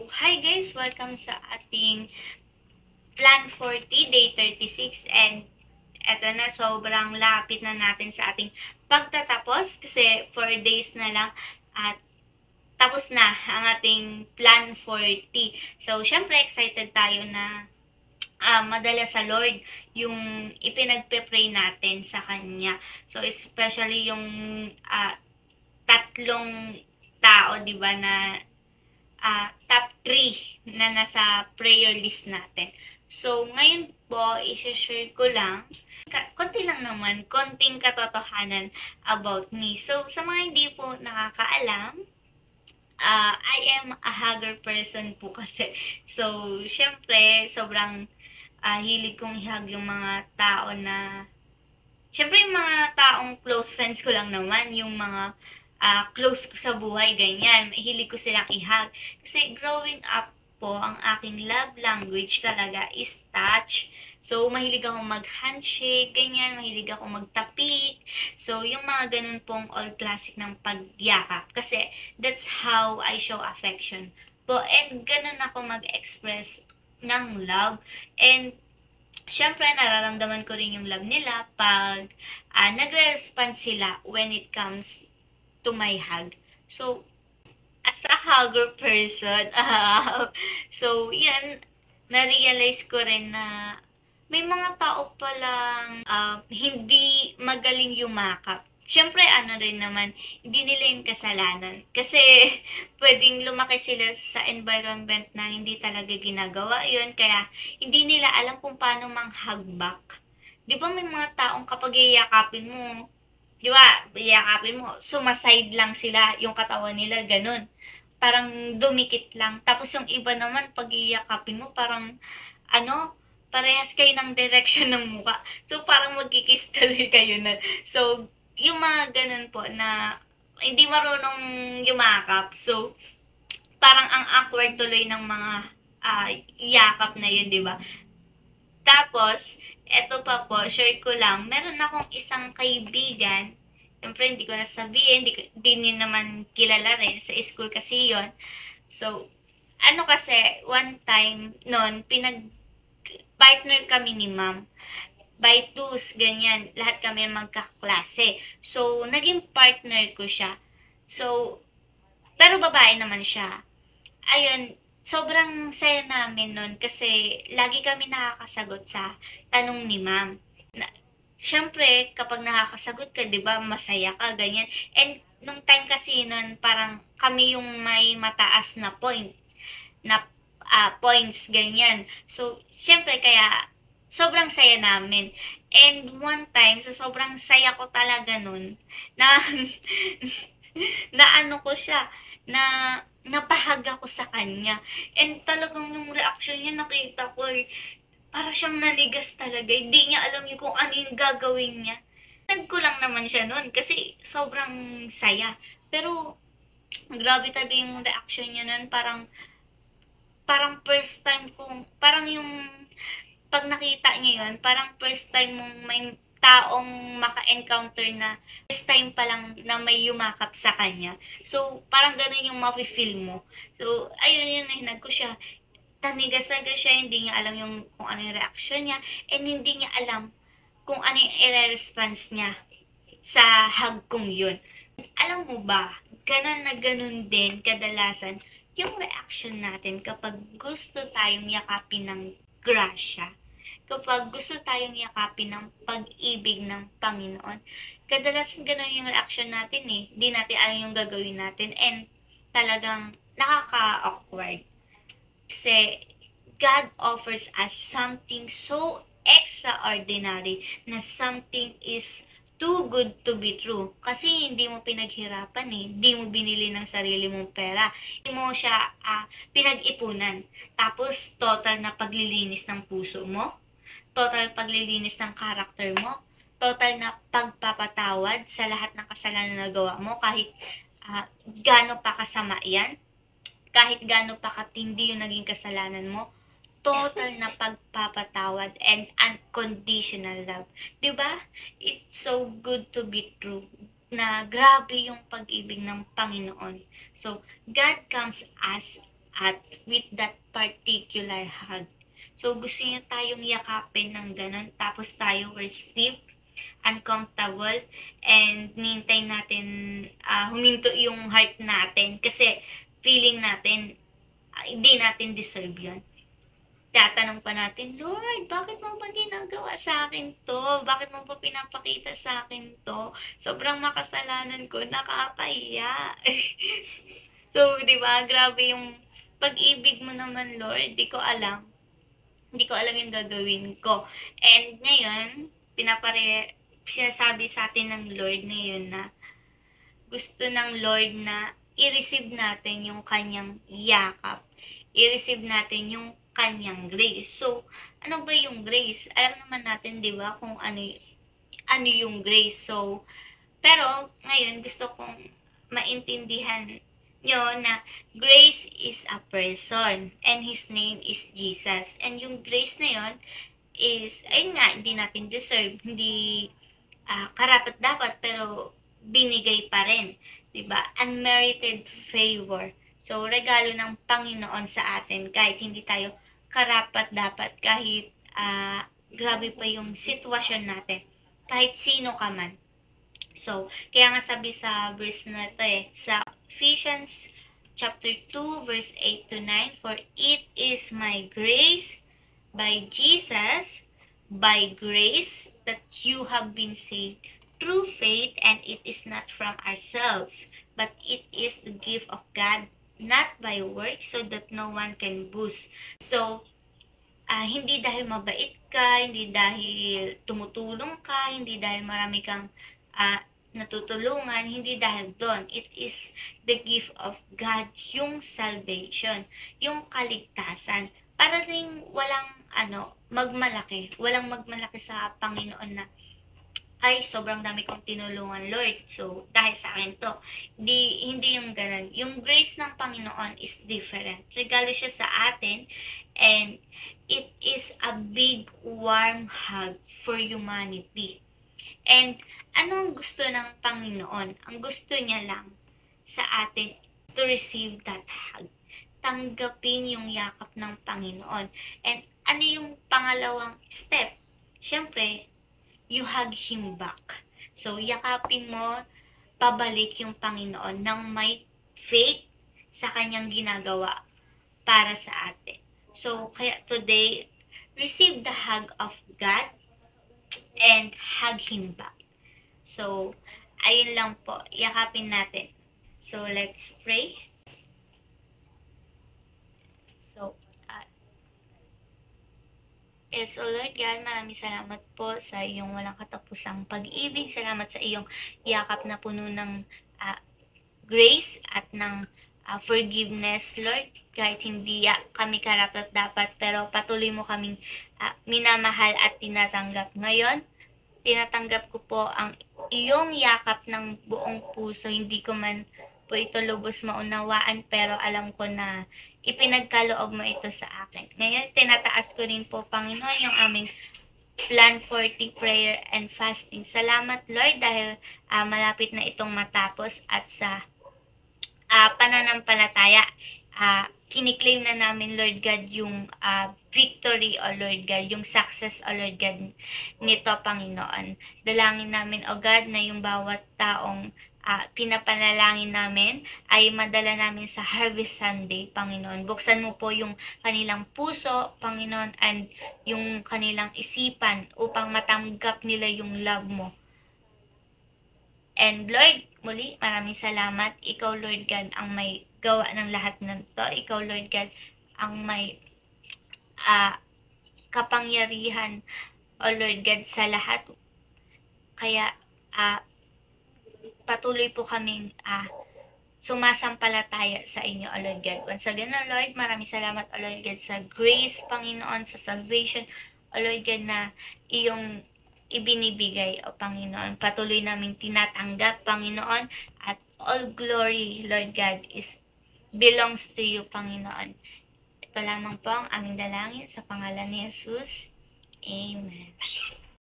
Hi guys! Welcome sa ating Plan 40, Day 36. And eto na, sobrang lapit na natin sa ating pagtatapos kasi 4 days na lang at tapos na ang ating Plan 40. So, syempre excited tayo na madala sa Lord yung ipinagpe-pray natin sa Kanya. So, especially yung tatlong tao, di ba, na top 3 na nasa prayer list natin. So, ngayon po, i-share ko lang, konti lang naman, konting katotohanan about me. So, sa mga hindi po nakakaalam, I am a hugger person po kasi. So, syempre, sobrang hilig kong ihag yung mga tao na siyempre yung mga taong close friends ko lang naman, yung mga close ko sa buhay, ganyan. Mahilig ko silang ihag. Kasi growing up po, ang aking love language talaga is touch. So, mahilig ako mag-handshake, ganyan. Mahilig ako magtapik. So, yung mga ganun pong old classic ng pagyakap. Kasi, that's how I show affection po. And ganun ako mag-express ng love. And siyempre, nararamdaman ko rin yung love nila pag nagre-respond sila when it comes to my hug. So, as a hugger person, so, yan, na-realize ko rin na may mga tao palang hindi magaling yumakap. Siyempre, ano rin naman, hindi nila yung kasalanan. Kasi, pwedeng lumaki sila sa environment na hindi talaga ginagawa yun. Kaya, hindi nila alam kung paano mang-hug back. Di ba may mga taong kapag iyakapin mo, di ba, iyakapin mo, sumaside lang sila, yung katawan nila, ganun. Parang dumikit lang. Tapos yung iba naman, pag iyakapin mo, parang, ano, parehas kayo ng direction ng mukha. So, parang magkikiss tuloy kayo na. So, yung mga ganun po na hindi marunong yumakap. So, parang ang awkward tuloy ng mga yakap na yun, di ba? Tapos, eto pa po, share ko lang, meron akong isang kaibigan, siyempre hindi ko nasabihin, di niyo naman kilala rin, sa school kasi yon. So, ano kasi, one time, noon, partner kami ni ma'am. By twos, ganyan, lahat kami magkaklase. So, naging partner ko siya. So, pero babae naman siya. Ayun, sobrang saya namin nun kasi lagi kami nakakasagot sa tanong ni ma'am. Na, Siyempre, kapag nakakasagot ka, di ba, masaya ka, ganyan. And nung time kasi nun, parang kami yung may mataas na points, ganyan. So, syempre, kaya sobrang saya namin. And one time, sa sobrang saya ko talaga nun, na, na ano ko siya, na napahag ako sa kanya. And talagang yung reaction niya, nakita ko, para siyang nanigas talaga. Hindi niya alam yung kung ano yung gagawin niya. Ko lang naman siya nun kasi sobrang saya. Pero, grabe talaga yung reaction niya nun. Parang first time kong, parang yung pag nakita niya yun, parang first time mong may taong maka-encounter na first time pa lang na may yumakap sa kanya. So, parang ganun yung mafe-feel mo. So, ayun yun, nahinag ko siya. Tanigas-nagas siya, hindi niya alam yung kung ano yung reaction niya, and hindi niya alam kung ano yung i-response niya sa hug kong yun. Alam mo ba, ganun na ganun din kadalasan yung reaction natin kapag gusto tayong yakapin ng grasya, kapag gusto tayong yakapin ng pag-ibig ng Panginoon. Kadalasan ganun yung reaction natin eh. Hindi natin alam yung gagawin natin and talagang nakaka-awkward. Kasi God offers us something so extraordinary na something is too good to be true. Kasi hindi mo pinaghirapan eh. Hindi mo binili ng sarili mong pera. Hindi mo siya pinag-ipunan. Tapos, total na paglilinis ng puso mo. Total paglilinis ng karakter mo. Total na pagpapatawad sa lahat ng kasalanan na nagawa mo. Kahit gaano pa kasama yan. Kahit gaano pa katindi yung naging kasalanan mo, total na pagpapatawad and unconditional love. 'Di ba? It's so good to be true na grabe yung pag-ibig ng Panginoon. So, God comes as at with that particular hug. So, gusto niya tayong yakapin ng ganun, tapos tayo were stiff, uncomfortable, and nintay natin huminto yung heart natin kasi feeling natin hindi natin deserve yun. Tatanong pa natin, Lord, bakit mo ba ginagawa sa akin to? Bakit mo ba pinapakita sa akin to? Sobrang makasalanan ko, nakakahiya. So, di ba, grabe yung pag-ibig mo naman, Lord. Di ko alam. Hindi ko alam yung gagawin ko. And ngayon, sinasabi sa atin ng Lord ngayon na gusto ng Lord na i-receive natin yung kanyang yakap. I-receive natin yung kanyang grace. So, ano ba yung grace? Alam naman natin, di ba, kung ano yung grace. So, pero ngayon gusto kong maintindihan nyo na grace is a person and his name is Jesus. And yung grace na yon is, ayun nga, hindi natin deserve, hindi karapat dapat, pero binigay pa rin. Diba? Unmerited favor. So, regalo ng Panginoon sa atin kahit hindi tayo karapat dapat, kahit grabe pa yung sitwasyon natin. Kahit sino ka man. So, kaya nga sabi sa verse na ito sa Ephesians chapter 2 verse 8 to 9, for it is my grace by Jesus, by grace that you have been saved through faith, and it is not from ourselves, but it is the gift of God, not by works, so that no one can boast. So, hindi dahil mabait ka, hindi dahil tumutulong ka, hindi dahil marami kang natutulungan, hindi dahil doon. It is the gift of God, yung salvation, yung kaligtasan. Para rin walang walang magmalaki sa Panginoon na, ay, sobrang dami kong tinulungan, Lord. So, dahil sa akin to. Hindi yung ganun. Yung grace ng Panginoon is different. Regalo siya sa atin, and it is a big, warm hug for humanity. And ano ang gusto ng Panginoon? Ang gusto niya lang sa atin to receive that hug. Tanggapin yung yakap ng Panginoon. And ano yung pangalawang step? Siyempre, you hug Him back. So, yakapin mo pabalik yung Panginoon ng may faith sa kanyang ginagawa para sa atin. So, kaya today, receive the hug of God and hug Him back. So, ayun lang po, yakapin natin. So, let's pray. So, so Lord God, maraming salamat po sa iyong walang katapusang pag-ibig. Salamat sa iyong yakap na puno ng grace at ng forgiveness, Lord. Kahit hindi kami karapat dapat, pero patuloy mo kaming minamahal at tinatanggap. Ngayon, tinatanggap ko po ang iyong yakap ng buong puso. Hindi ko man po ito lubos maunawaan, pero alam ko na ipinagkaloob mo ito sa akin. Ngayon, tinataas ko rin po, Panginoon, yung aming Plan 40 prayer and fasting. Salamat, Lord, dahil malapit na itong matapos, at sa pananampalataya, kiniklaim na namin, Lord God, yung victory, O Lord God, yung success, O Lord God, nito, Panginoon. Dalangin namin, O God, na yung bawat taong pinapanalangin namin ay madala namin sa Harvest Sunday, Panginoon. Buksan mo po yung kanilang puso, Panginoon, and yung kanilang isipan upang matanggap nila yung love mo. And Lord, muli, maraming salamat. Ikaw, Lord God, ang may gawa ng lahat ng to. Ikaw, Lord God, ang may kapangyarihan, O Lord God, sa lahat. Kaya, patuloy po kaming sumasampalataya sa inyo, O Lord God. Once again, O Lord, maraming salamat, O Lord God, sa grace, Panginoon, sa salvation, O Lord God, na iyong ibinibigay, O Panginoon. Patuloy naming tinatanggap, Panginoon, at all glory, Lord God, belongs to you, Panginoon. Ito lamang po ang aming dalangin sa pangalan ni Jesus. Amen.